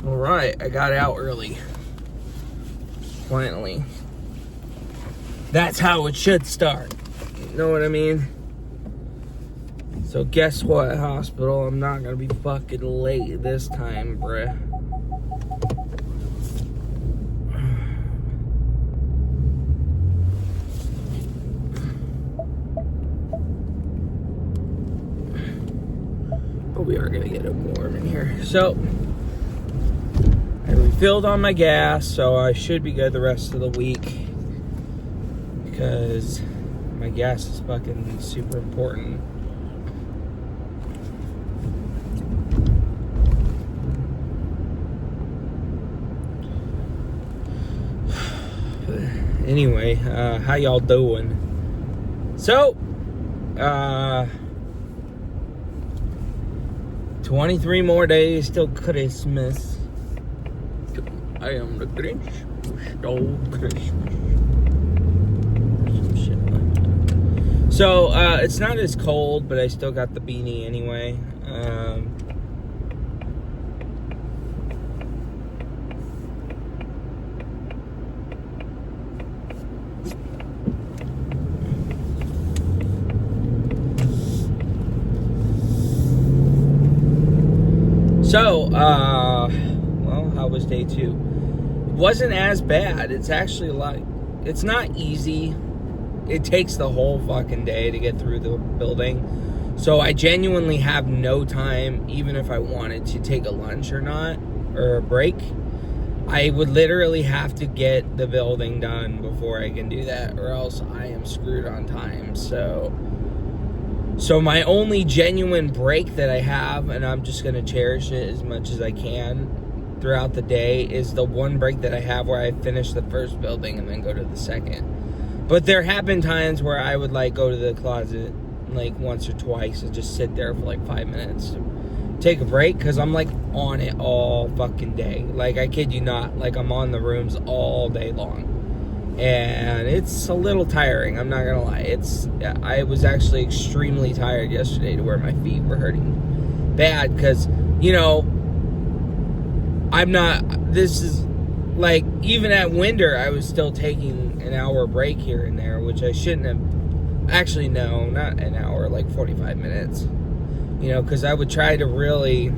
Alright, I got out early. Finally. That's how it should start. You know what I mean? So guess what, hospital? I'm not gonna be fucking late this time, bruh. But we are gonna get it warm in here. So I refilled on my gas, so I should be good the rest of the week because my gas is fucking super important. But anyway, how y'all doing? So, 23 more days till Christmas. I am the Grinch who stole Christmas. Some shit like that. So, it's not as cold, but I still got the beanie anyway. So, well, how was day 2? Wasn't as bad. It's actually it's not easy. It takes the whole fucking day to get through the building. So I genuinely have no time, even if I wanted to take a lunch or not, or a break. I would literally have to get the building done before I can do that, or else I am screwed on time. So my only genuine break that I have, and I'm just going to cherish it as much as I can throughout the day, is the one break that I have where I finish the first building and then go to the second. But there have been times where I would like go to the closet like once or twice and just sit there for like 5 minutes, take a break, because I'm like on it all fucking day. Like, I kid you not, like I'm on the rooms all day long. And it's a little tiring, I'm not gonna lie. I was actually extremely tired yesterday to where my feet were hurting bad, because, you know, this is like, even at Winder, I was still taking an hour break here and there, which I shouldn't have. Actually, no, not an hour, like 45 minutes. You know, because I would try to really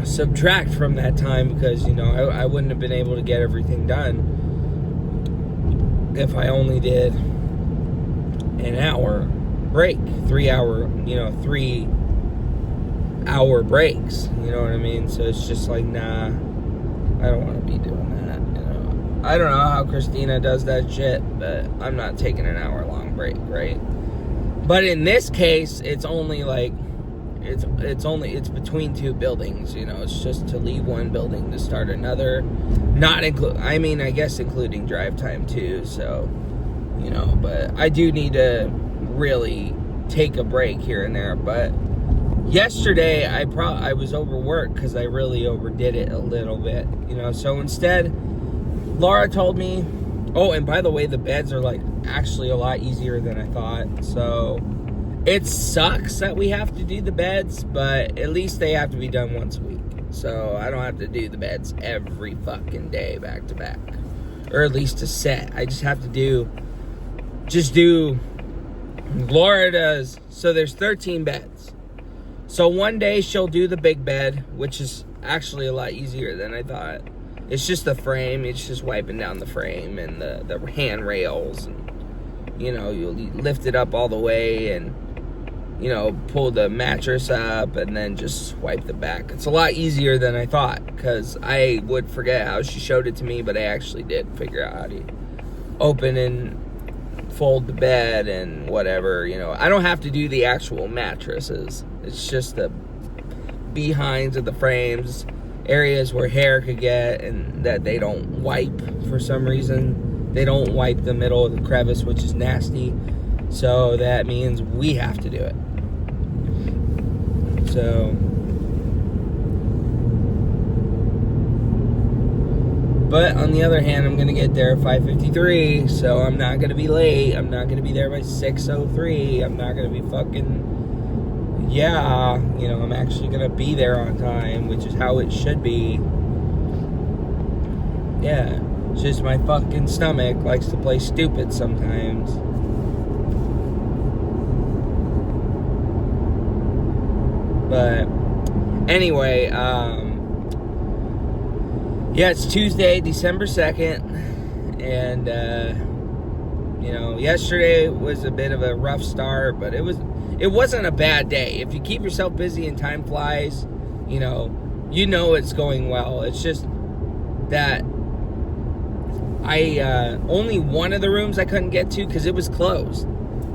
subtract from that time, because, you know, I wouldn't have been able to get everything done if I only did an hour break, 3 hour breaks, you know what I mean? So it's just like, nah, I don't want to be doing that, you know. I don't know how Christina does that shit, but I'm not taking an hour long break, right? But in this case, it's only like, it's between 2 buildings, you know. It's just to leave one building to start another, I guess including drive time too, so, you know. But I do need to really take a break here and there. But yesterday I was overworked because I really overdid it a little bit, you know. So instead, Laura told me, oh, and by the way, the beds are like actually a lot easier than I thought. So it sucks that we have to do the beds, but at least they have to be done once a week. So I don't have to do the beds every fucking day back to back, or at least a set. I just have to do Laura does. So there's 13 beds. So one day she'll do the big bed, which is actually a lot easier than I thought. It's just the frame. It's just wiping down the frame and the handrails, and, you know, you'll lift it up all the way and, you know, pull the mattress up and then just wipe the back. It's a lot easier than I thought, because I would forget how she showed it to me, but I actually did figure out how to open and fold the bed and whatever, you know. I don't have to do the actual mattresses. It's just the behinds of the frames, areas where hair could get and that they don't wipe for some reason. They don't wipe the middle of the crevice, which is nasty. So that means we have to do it. So, but on the other hand, I'm going to get there at 5:53, so I'm not going to be late. I'm not going to be there by 6:03. I'm not going to be fucking yeah, I'm actually gonna be there on time, which is how it should be. Yeah, it's just my fucking stomach likes to play stupid sometimes. But anyway, yeah, it's Tuesday, December 2nd, and yesterday was a bit of a rough start, but it wasn't a bad day. If you keep yourself busy and time flies, you know it's going well. It's just that I only one of the rooms I couldn't get to because it was closed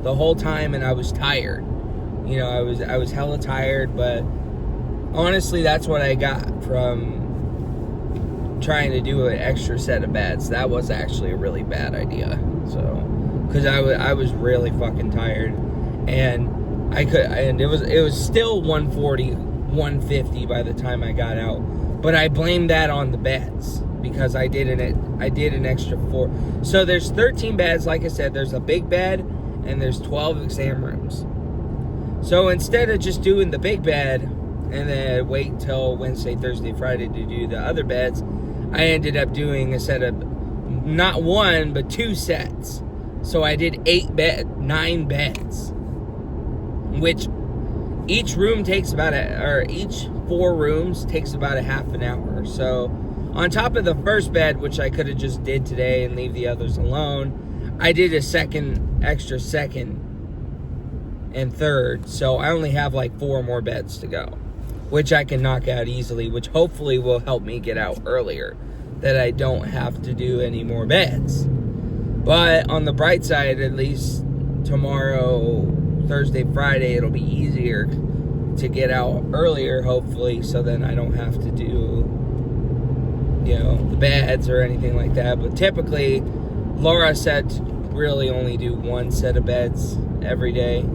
the whole time, and I was tired. I was hella tired, but honestly, that's what I got from trying to do an extra set of beds. That was actually a really bad idea. So, because I was really fucking tired, and it was still 140, 150 by the time I got out. But I blamed that on the beds because I did an extra 4. So there's 13 beds. Like I said, there's a big bed and there's 12 exam rooms. So instead of just doing the big bed and then wait till Wednesday, Thursday, Friday to do the other beds, I ended up doing a set of not one but 2 sets. So I did 9 beds, which each room takes each 4 rooms takes about a half an hour. So on top of the first bed, which I could have just did today and leave the others alone, I did a extra second and third. So I only have like 4 more beds to go, which I can knock out easily, which hopefully will help me get out earlier, that I don't have to do any more beds. But on the bright side, at least tomorrow, Thursday, Friday, it'll be easier to get out earlier, hopefully, so then I don't have to do, the beds or anything like that. But typically, Laura said to really only do 1 set of beds every day,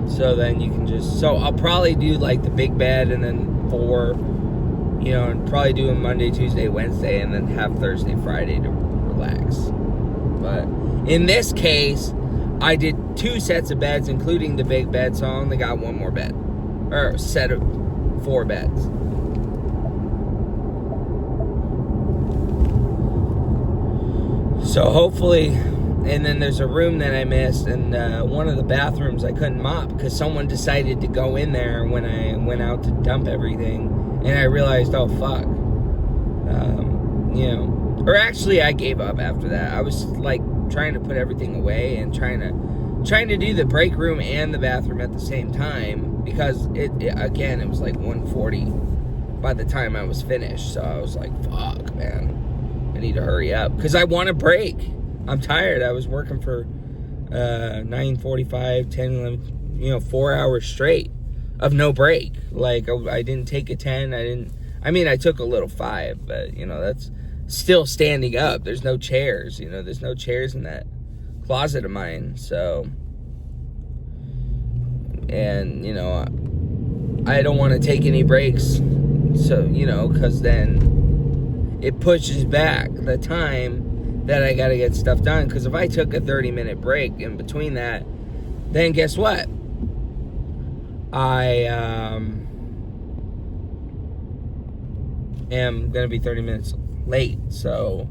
So then you can so I'll probably do like the big bed and then 4, and probably do a Monday, Tuesday, Wednesday, and then have Thursday, Friday to relax. But in this case, I did 2 sets of beds, including the big bed, so I only got 1 more bed, or set of 4 beds. So hopefully, and then there's a room that I missed, and one of the bathrooms I couldn't mop because someone decided to go in there when I went out to dump everything, and I realized, oh fuck, or actually I gave up after that. I was like trying to put everything away and trying to do the break room and the bathroom at the same time, because it was like 1:40 by the time I was finished. So I was like, fuck, man, I need to hurry up because I want to break. I'm tired. I was working for 9:45, 10, 11, 4 hours straight of no break. Like, I didn't take a 10. I took a little 5, but, that's still standing up. There's no chairs, there's no chairs in that closet of mine. So, and, I don't want to take any breaks. So, because then it pushes back the time that I gotta get stuff done. Because if I took a 30-minute break in between that, then guess what? I am gonna be 30 minutes late. So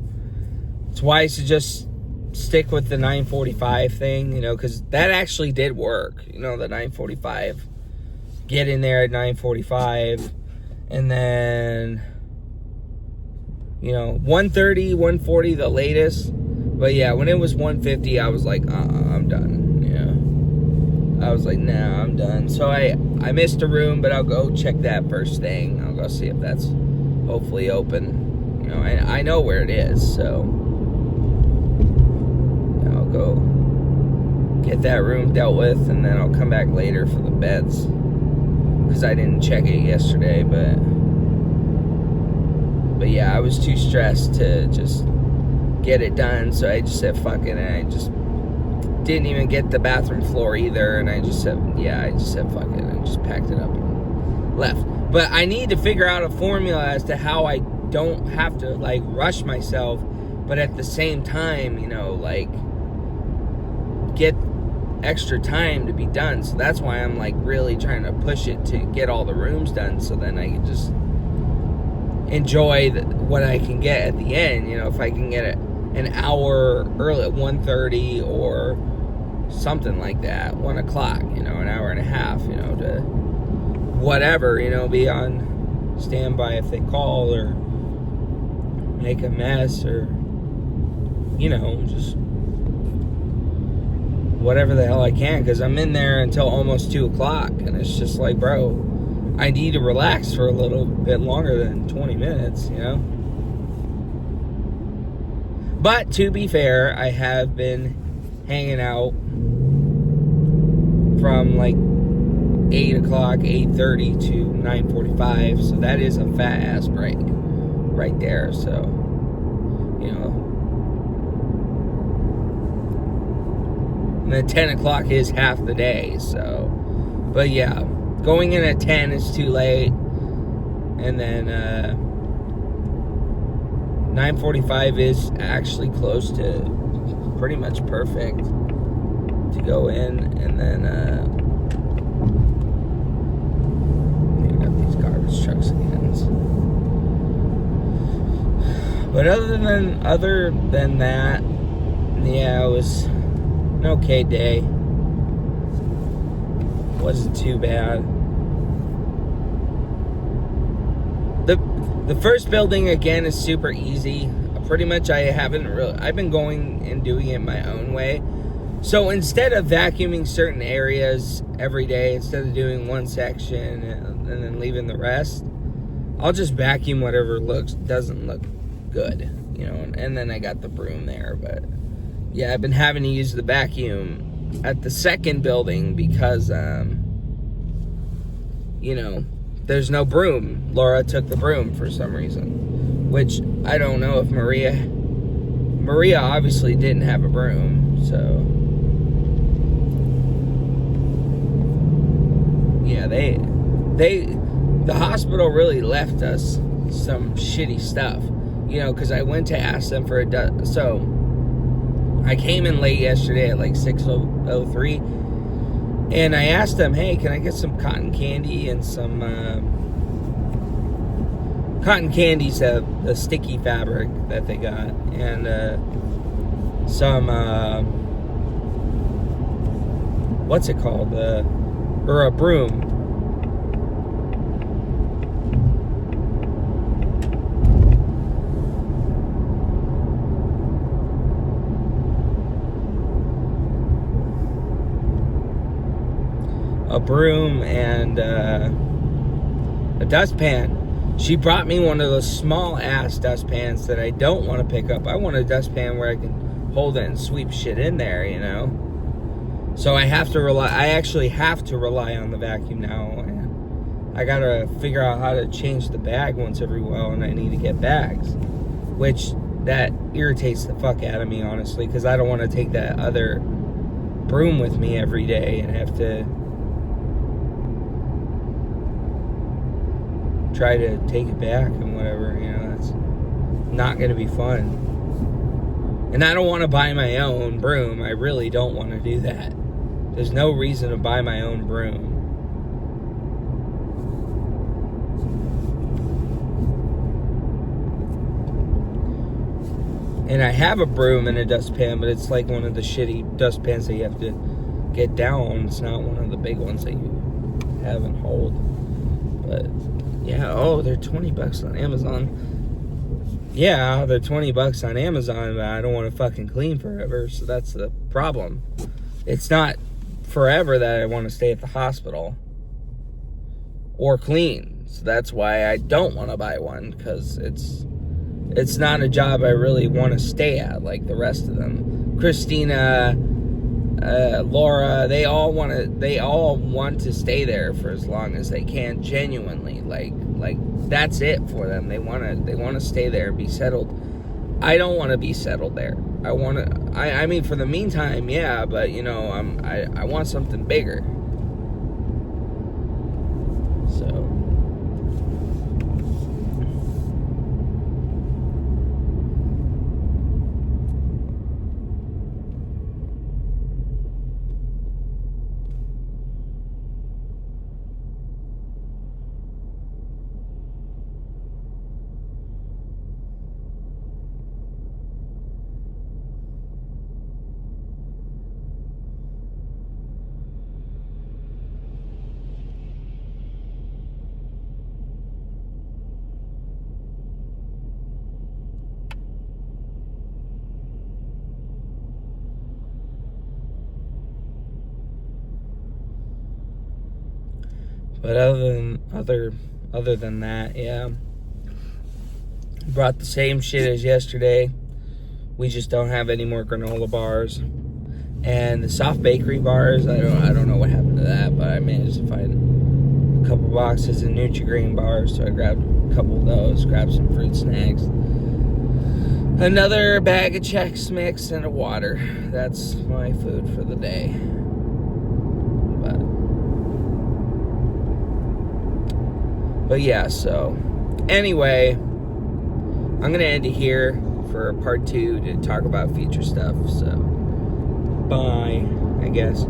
it's wise to just stick with the 9:45 thing, because that actually did work. The 9:45. Get in there at 9:45, and then 1:30, 1:40 the latest. But yeah, when it was 1:50, I was like, I'm done. I was like, nah, I'm done. So I missed a room, but I'll go check that first thing. I'll go see if that's hopefully open. I know where it is, so I'll go get that room dealt with, and then I'll come back later for the beds, because I didn't check it yesterday. But yeah, I was too stressed to just get it done, so I just said fuck it, and I just didn't even get the bathroom floor either, and I just said fuck it, and just packed it up and left. But I need to figure out a formula as to how I don't have to like rush myself, but at the same time, get extra time to be done. So that's why I'm like really trying to push it to get all the rooms done, so then I can just enjoy what I can get at the end. You know, if I can get it an hour early at 1:30 or something like that, 1 o'clock, you know, an hour and a half, you know, to whatever, you know, be on standby if they call or make a mess or, you know, just whatever the hell I can, because I'm in there until almost 2 o'clock, and it's just like, bro, I need to relax for a little bit longer than 20 minutes, you know? But to be fair, I have been hanging out from like 8 o'clock, 8:30 to 9:45, so that is a fat ass break right there. So, you know, and then 10 o'clock is half the day. So, but yeah, going in at 10 is too late, and then 9:45 is actually close to pretty much perfect to go in. And then I got these garbage trucks again. But other than that, yeah, it was an okay day. Wasn't too bad. The first building again is super easy. Pretty much I've been going and doing it my own way. So instead of vacuuming certain areas every day, instead of doing one section and then leaving the rest, I'll just vacuum whatever doesn't look good, you know, and then I got the broom there. But yeah, I've been having to use the vacuum at the second building because you know, there's no broom. Laura took the broom for some reason, which I don't know if Maria obviously didn't have a broom, so yeah, the hospital really left us some shitty stuff, you know, because I went to ask them for so I came in late yesterday at like 6:03, and I asked them, hey, can I get some cotton candy and some cotton candy's a sticky fabric that they got, and some what's it called, or a broom. A broom and a dustpan. She brought me one of those small ass dustpans that I don't want to pick up. I want a dustpan where I can hold it and sweep shit in there, you know. So I actually have to rely on the vacuum now. And I gotta figure out how to change the bag once every while, and I need to get bags, which that irritates the fuck out of me, honestly, because I don't want to take that other broom with me every day and have to try to take it back and whatever, you know. That's not going to be fun. And I don't want to buy my own broom. I really don't want to do that. There's no reason to buy my own broom. And I have a broom and a dustpan, but it's like one of the shitty dustpans that you have to get down. It's not one of the big ones that you have and hold. But yeah, oh, they're $20 on Amazon. Yeah, they're $20 on Amazon, but I don't want to fucking clean forever, so that's the problem. It's not forever that I want to stay at the hospital or clean. So that's why I don't want to buy one, because it's not a job I really want to stay at like the rest of them. Christina, Laura, they all want to stay there for as long as they can, genuinely. Like that's it for them. They want to stay there and be settled. I don't want to be settled there. I mean, for the meantime, yeah, but you know, I want something bigger. So But other than that, yeah. Brought the same shit as yesterday. We just don't have any more granola bars. And the soft bakery bars, I don't know what happened to that, but I managed to find a couple boxes of Nutri-Grain bars, so I grabbed a couple of those, grabbed some fruit snacks. Another bag of Chex Mix and a water. That's my food for the day. But yeah, so anyway, I'm going to end it here for part 2 to talk about future stuff. So, bye, I guess.